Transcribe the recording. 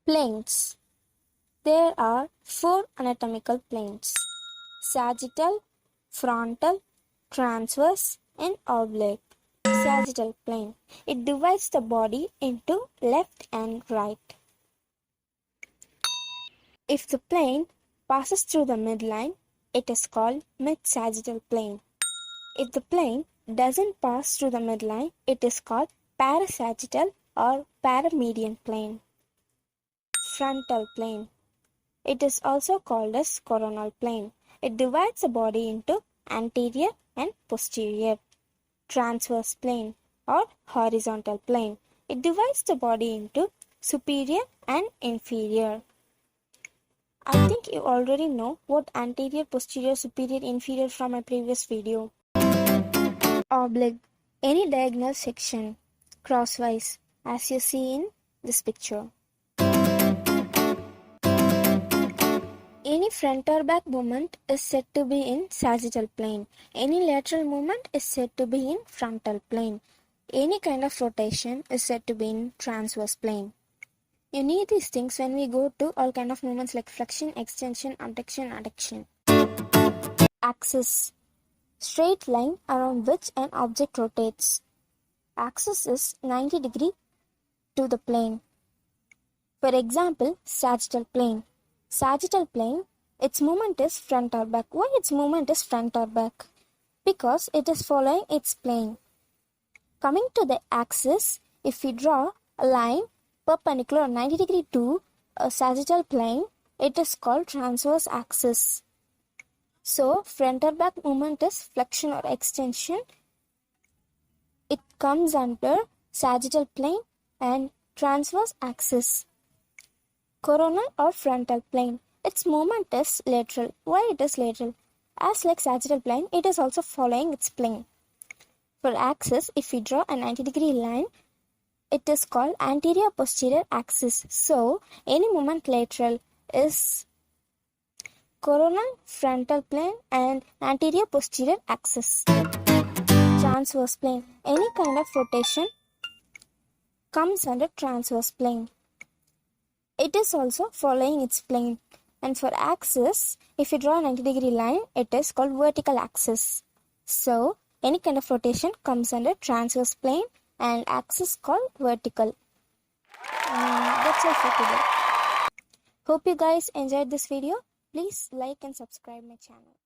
Planes. There are four anatomical planes: sagittal, frontal, transverse, and oblique. Sagittal plane. It divides the body into left and right. If the plane passes through the midline, it is called mid-sagittal plane. If the plane doesn't pass through the midline, it is called parasagittal or paramedian plane. Frontal plane. It is also called as coronal plane. It divides the body into anterior and posterior. Transverse plane or horizontal plane. It divides the body into superior and inferior. I think you already know what anterior, posterior, superior, inferior from my previous video. Oblique. Any diagonal section, crosswise, as you see in this picture. Any front or back movement is said to be in sagittal plane. Any lateral movement is said to be in frontal plane. Any kind of rotation is said to be in transverse plane. You need these things when we go to all kind of movements like flexion, extension, abduction, adduction. Axis. Straight line around which an object rotates. Axis is 90 degree to the plane. For example, sagittal plane. Sagittal plane, its movement is front or back. Why its movement is front or back? Because it is following its plane. Coming to the axis, if we draw a line perpendicular 90 degree to a sagittal plane, it is called transverse axis. So, front or back movement is flexion or extension. It comes under sagittal plane and transverse axis. Coronal or frontal plane. Its movement is lateral. Why it is lateral? As like sagittal plane, it is also following its plane. For axis, if we draw a 90 degree line, it is called anterior posterior axis. So, any movement lateral is coronal, frontal plane and anterior posterior axis. Transverse plane. Any kind of rotation comes under transverse plane. It is also following its plane. And for axis, if you draw a 90 degree line, it is called vertical axis. So, any kind of rotation comes under transverse plane and axis called vertical. That's all for today. Hope you guys enjoyed this video. Please like and subscribe my channel.